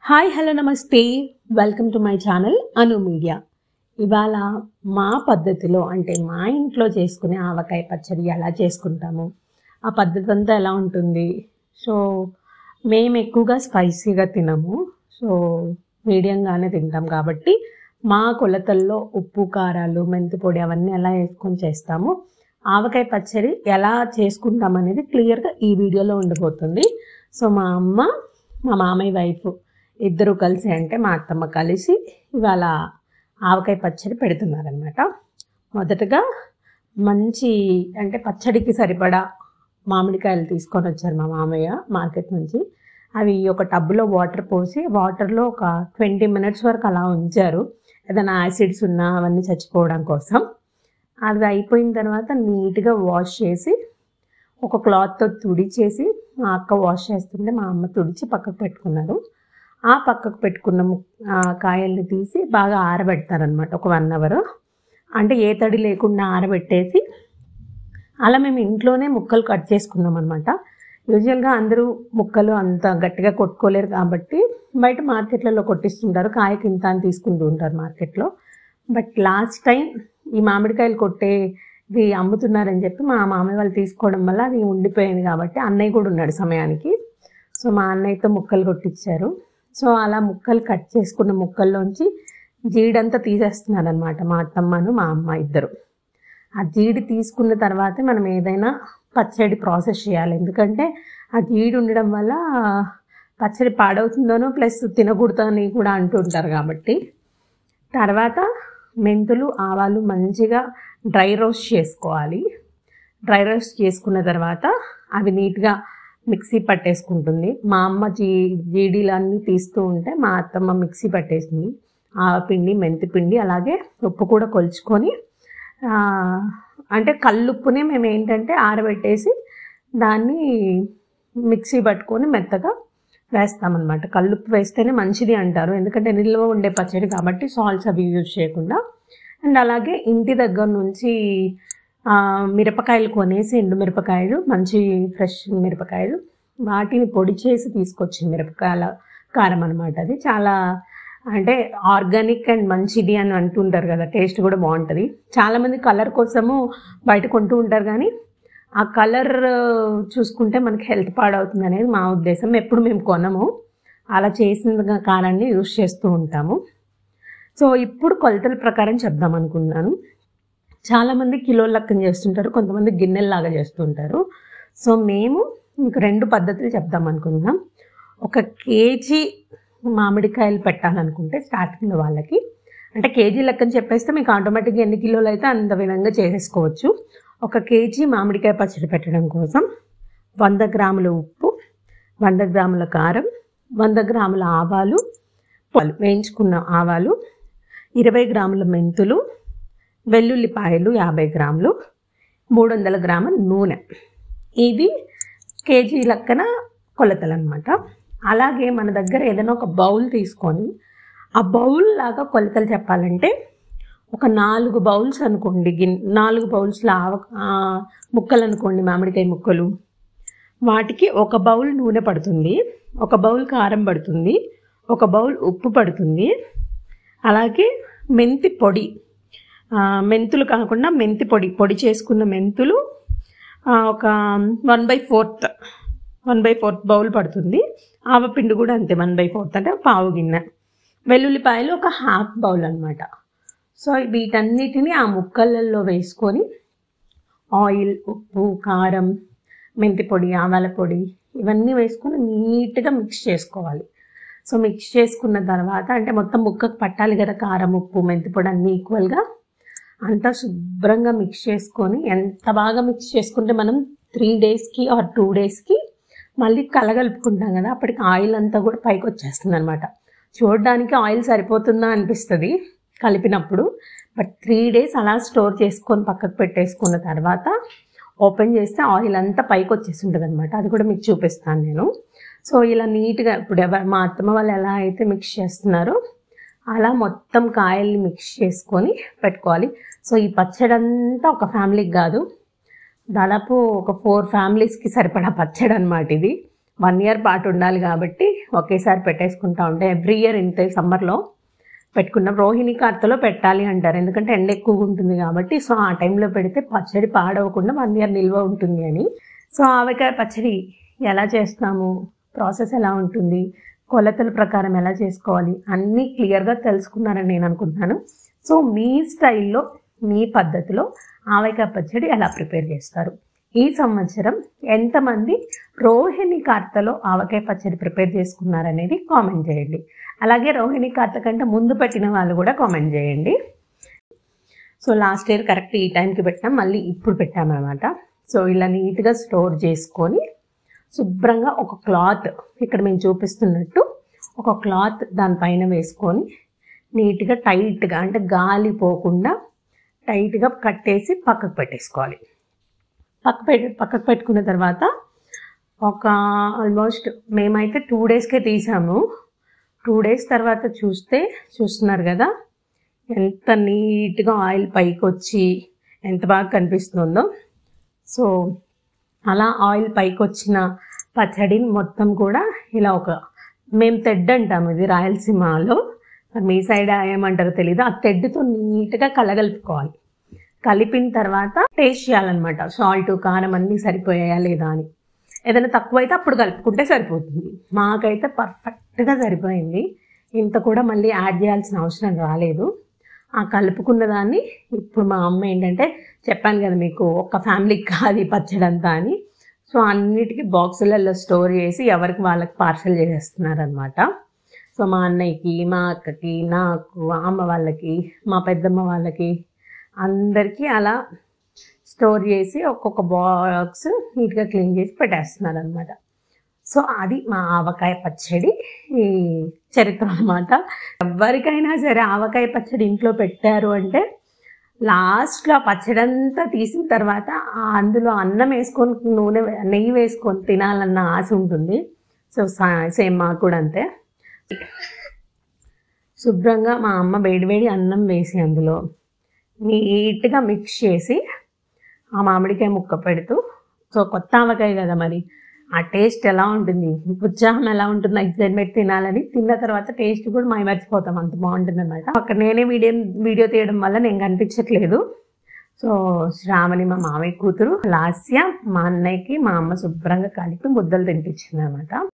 Hi hello నమస్తే welcome to my channel Anu media. ఇవాళ మా పద్ధతిలో అంటే మా ఇంట్లో చేసుకునే ఆవకాయ పచ్చడి ఎలా చేసుకుంటాము, ఆ పద్ధతి అంతా ఎలా ఉంటుంది. సో మేము ఎక్కువగా స్పైసీగా తినము, సో మీడియంగానే తింటాం కాబట్టి మా కొలతల్లో ఉప్పు కారాలు మెంతి పొడి అవన్నీ ఎలా వేసుకొని చేస్తాము, ఆవకాయ పచ్చడి ఎలా చేసుకుంటాం అనేది క్లియర్గా ఈ వీడియోలో ఉండిపోతుంది. సో మా అమ్మ మా మామయ్య వైఫ్ ఇద్దరు కలిసి అంటే మా అత్తమ్మ కలిసి ఇవాళ ఆవకాయ పచ్చడి పెడుతున్నారనమాట. మొదటగా మంచి అంటే పచ్చడికి సరిపడా మామిడికాయలు తీసుకొని వచ్చారు మా మామయ్య మార్కెట్ నుంచి. అవి ఒక టబ్లో వాటర్ పోసి వాటర్లో ఒక 20 minutes వరకు అలా ఉంచారు, ఏదైనా యాసిడ్స్ ఉన్నా అవన్నీ చచ్చిపోవడం కోసం. అది అయిపోయిన తర్వాత నీట్గా వాష్ చేసి ఒక క్లాత్తో తుడిచేసి మా అక్క వాష్ చేస్తుంటే మా అమ్మ తుడిచి పక్కకు పెట్టుకున్నారు. ఆ పక్కకు పెట్టుకున్న కాయల్ని తీసి బాగా ఆరబెడతారనమాట ఒక 1 hour. అంటే ఏ తడి లేకుండా ఆరబెట్టేసి అలా మేము ఇంట్లోనే ముక్కలు కట్ చేసుకున్నాం అనమాట. యూజువల్గా అందరూ ముక్కలు అంత గట్టిగా కొట్టుకోలేరు కాబట్టి బయట మార్కెట్లలో కొట్టిస్తుంటారు, కాయకి ఇంత అని తీసుకుంటూ ఉంటారు మార్కెట్లో. బట్ లాస్ట్ టైం ఈ మామిడికాయలు కొట్టేది అమ్ముతున్నారని చెప్పి మా మామయ్య వాళ్ళు తీసుకోవడం వల్ల అది ఉండిపోయింది కాబట్టి అన్నయ్య కూడా ఉన్నాడు సమయానికి. సో మా అన్నయ్యతో ముక్కలు కొట్టించారు. సో అలా ముక్కలు కట్ చేసుకున్న ముక్కల్లోంచి జీడంతా తీసేస్తున్నారనమాట మా అత్తమ్మను మా అమ్మ ఇద్దరు. ఆ జీడి తీసుకున్న తర్వాతే మనం ఏదైనా పచ్చడి ప్రాసెస్ చేయాలి, ఎందుకంటే ఆ జీడి ఉండడం వల్ల పచ్చడి పాడవుతుందనో ప్లస్ తినకూడదని కూడా అంటుంటారు కాబట్టి. తర్వాత మెంతులు ఆవాలు మంచిగా డ్రై రోస్ట్ చేసుకోవాలి. డ్రై రోస్ట్ చేసుకున్న తర్వాత అవి నీట్గా మిక్సీ పట్టేసుకుంటుంది. మా అమ్మ జీడీలన్నీ తీస్తూ ఉంటే మా అత్తమ్మ మిక్సీ పట్టేసింది. ఆవపిండి మెంతి పిండి అలాగే ఉప్పు కూడా కొలుచుకొని, అంటే కల్లుప్పునే మేము ఏంటంటే ఆరబెట్టేసి దాన్ని మిక్సీ పట్టుకొని మెత్తగా వేస్తామన్నమాట. కల్లుప్పు వేస్తేనే మంచిది అంటారు, ఎందుకంటే నిల్వ ఉండే పచ్చడి కాబట్టి సాల్ట్స్ అవి యూజ్ చేయకుండా. అండ్ అలాగే ఇంటి దగ్గర నుంచి మిరపకాయలు కొనేసి ఎండు మిరపకాయలు మంచి ఫ్రెష్ మిరపకాయలు వాటిని పొడి చేసి తీసుకొచ్చింది మిరపకాయల కారం అనమాట. అది చాలా అంటే ఆర్గానిక్ అండ్ మంచిది అని అంటుంటారు కదా, టేస్ట్ కూడా బాగుంటుంది. చాలామంది కలర్ కోసము బయట కొంటూ ఉంటారు, కానీ ఆ కలర్ చూసుకుంటే మనకి హెల్త్ పాడవుతుంది అనేది మా ఉద్దేశం. ఎప్పుడు మేము కొనము, అలా చేసిన కారాన్ని యూజ్ చేస్తూ ఉంటాము. సో ఇప్పుడు కొలతల ప్రకారం చెప్దాం అనుకున్నాను. చాలామంది కిలోల లెక్కన చేస్తుంటారు, కొంతమంది గిన్నెల్లాగా చేస్తుంటారు. సో మేము మీకు 2 పద్ధతులు చెప్దాం అనుకుంటున్నాం. 1 kg మామిడికాయలు పెట్టాలనుకుంటే స్టార్టింగ్లో వాళ్ళకి అంటే కేజీ లెక్కన చెప్పేస్తే మీకు ఆటోమేటిక్గా ఎన్ని కిలోలు అయితే అంత విధంగా చేసేసుకోవచ్చు. 1 kg మామిడికాయ పచ్చడి పెట్టడం కోసం 100 grams ఉప్పు, 100 grams కారం, 100 grams ఆవాలు వేయించుకున్న ఆవాలు, 20 grams మెంతులు, వెల్లుల్లిపాయలు 50 grams, 300 grams నూనె. ఇవి కేజీ లెక్కన కొలతలు అనమాట. అలాగే మన దగ్గర ఏదైనా ఒక బౌల్ తీసుకొని ఆ బౌల్ లాగా కొలతలు చెప్పాలంటే ఒక 4 bowls అనుకోండి, 4 bowlsలో ముక్కలు అనుకోండి, మామిడికాయ ముక్కలు. వాటికి 1 bowl నూనె పడుతుంది, 1 bowl కారం పడుతుంది, 1 bowl ఉప్పు పడుతుంది. అలాగే మెంతి పొడి, మెంతులు కాకుండా మెంతి పొడి చేసుకున్న మెంతులు ఒక 1/4 bowl పడుతుంది. ఆవపిండి కూడా అంతే 1/4 అంటే పావు గిన్నె. వెల్లుల్లిపాయలు ఒక ½ bowl అనమాట. సో వీటన్నిటిని ఆ ముక్కలలో వేసుకొని ఆయిల్, ఉప్పు, కారం, మెంతి పొడి, ఆవాల పొడి ఇవన్నీ వేసుకొని నీట్గా మిక్స్ చేసుకోవాలి. సో మిక్స్ చేసుకున్న తర్వాత అంటే మొత్తం ముక్కకు పట్టాలి కదా కారం, ఉప్పు, మెంతి పొడి అన్నీ ఈక్వల్గా అంతా శుభ్రంగా మిక్స్ చేసుకొని, ఎంత బాగా మిక్స్ చేసుకుంటే మనం 3 daysకి ఆర్ 2 daysకి మళ్ళీ కలగలుపుకుంటాం కదా, అప్పటికి ఆయిల్ అంతా కూడా పైకి వచ్చేస్తుంది అనమాట. చూడడానికి ఆయిల్ సరిపోతుందా అనిపిస్తుంది కలిపినప్పుడు, బట్ 3 days అలా స్టోర్ చేసుకొని పక్కకు పెట్టేసుకున్న తర్వాత ఓపెన్ చేస్తే ఆయిల్ అంతా పైకి వచ్చేసి ఉంటుంది అనమాట. అది కూడా మీకు చూపిస్తాను నేను. సో ఇలా నీట్గా ఇప్పుడు మా అత్తమ్మ వాళ్ళు ఎలా అయితే మిక్స్ చేస్తున్నారో అలా మొత్తం కాయల్ని మిక్స్ చేసుకొని పెట్టుకోవాలి. సో ఈ పచ్చడి అంతా ఒక ఫ్యామిలీకి కాదు, దాదాపు ఒక 4 familiesకి సరిపడా పచ్చడి అనమాట ఇది. 1 ఇయర్ పాటు ఉండాలి కాబట్టి ఒకేసారి పెట్టేసుకుంటా ఉంటే ఎవ్రీ ఇయర్ ఇంతే సమ్మర్లో పెట్టుకున్న రోహిణి కార్తెలో పెట్టాలి అంటారు, ఎందుకంటే ఎండ ఎక్కువగా ఉంటుంది కాబట్టి. సో ఆ టైంలో పెడితే పచ్చడి పాడవకుండా 1 ఇయర్ నిల్వ ఉంటుంది అని. సో ఆవకాయ పచ్చడి ఎలా చేస్తాము, ప్రాసెస్ ఎలా ఉంటుంది, కొలతల ప్రకారం ఎలా చేసుకోవాలి అన్నీ క్లియర్గా తెలుసుకున్నారని నేను అనుకుంటున్నాను. సో మీ స్టైల్లో మీ పద్ధతిలో ఆవకాయ పచ్చడి ఎలా ప్రిపేర్ చేస్తారు, ఈ సంవత్సరం ఎంతమంది రోహిణి కార్తెలో ఆవకాయ పచ్చడి ప్రిపేర్ చేసుకున్నారనేది కామెంట్ చేయండి. అలాగే రోహిణి కార్తె కంటే ముందు పెట్టిన వాళ్ళు కూడా కామెంట్ చేయండి. సో లాస్ట్ ఇయర్ కరెక్ట్ ఈ టైంకి పెట్టాం, మళ్ళీ ఇప్పుడు పెట్టామన్నమాట. సో ఇలా నీట్గా స్టోర్ చేసుకొని శుభ్రంగా ఒక క్లాత్, ఇక్కడ మేము చూపిస్తున్నట్టు ఒక క్లాత్ దానిపైన వేసుకొని నీట్గా టైట్గా, అంటే గాలి పోకుండా టైట్గా కట్టేసి పక్కకు పెట్టేసుకోవాలి. పక్కకు పెట్టుకున్న తర్వాత ఒక ఆల్మోస్ట్ మేమైతే 2 డేస్కే తీసాము. 2 డేస్ తర్వాత చూస్తున్నారు కదా ఎంత నీట్గా ఆయిల్ పైకి వచ్చి ఎంత బాగా కనిపిస్తుందో. సో అలా ఆయిల్ పైకి వచ్చిన పచ్చడిని మొత్తం కూడా ఇలా మేము తెడ్డు అంటాము, ఇది రాయలసీమలో, మీ సైడ్ ఏమంటారో తెలీదు. ఆ తెడ్డుతో నీట్గా కలగలుపుకోవాలి. కలిపిన తర్వాత టేస్ట్ చేయాలన్నమాట, సాల్ట్ కారం అన్నీ సరిపోయాయా లేదా అని. ఏదైనా తక్కువైతే అప్పుడు కలుపుకుంటే సరిపోతుంది. మాకైతే పర్ఫెక్ట్గా సరిపోయింది, ఇంత కూడా మళ్ళీ యాడ్ చేయాల్సిన అవసరం రాలేదు. ఆ కలుపుకున్న దాన్ని ఇప్పుడు మా అమ్మ ఏంటంటే, చెప్పాను కదా మీకు ఒక ఫ్యామిలీకి కాదు పచ్చడి అంతా అని, సో అన్నిటికీ బాక్సులలో స్టోర్ చేసి ఎవరికి వాళ్ళకి పార్సల్ చేసేస్తున్నారనమాట. సో మా అన్నయ్యకి, మా అక్కకి, నాకు, అమ్మ వాళ్ళకి, మా పెద్దమ్మ వాళ్ళకి అందరికీ అలా స్టోర్ చేసి ఒక్కొక్క బాక్స్ నీట్గా క్లీన్ చేసి పెట్టేస్తున్నారనమాట. సో అది మా ఆవకాయ పచ్చడి ఈ చరిత్ర అన్నమాట. ఎవరికైనా సరే ఆవకాయ పచ్చడి ఇంట్లో పెట్టారు అంటే లాస్ట్లో ఆ పచ్చడి అంతా తీసిన తర్వాత అందులో అన్నం వేసుకొని నెయ్యి వేసుకొని తినాలన్న ఆశ ఉంటుంది. సో సేమ్ మాకు కూడా అంతే. శుభ్రంగా మా అమ్మ వేడివేడి అన్నం వేసి అందులో నీట్గా మిక్స్ చేసి ఆ మామిడికాయ ముక్క పెడుతూ, సో కొత్త ఆవకాయ కదా మరి ఆ టేస్ట్ ఎలా ఉంటుంది, ఉత్సాహం ఎలా ఉంటుందో ఎగ్జైట్మెంట్ తినాలని. తిన్న తర్వాత టేస్ట్ కూడా మర్చిపోతాం, అంత బాగుంటుంది అనమాట. అక్కడ నేనే వీడియో తీయడం వల్ల నేను కనిపించట్లేదు. సో శ్రావణి మా మామయ్య కూతురు, లాస్య మా అన్నయ్యకి మా అమ్మ శుభ్రంగా కలిపి ముద్దలు తినిపించింది అనమాట.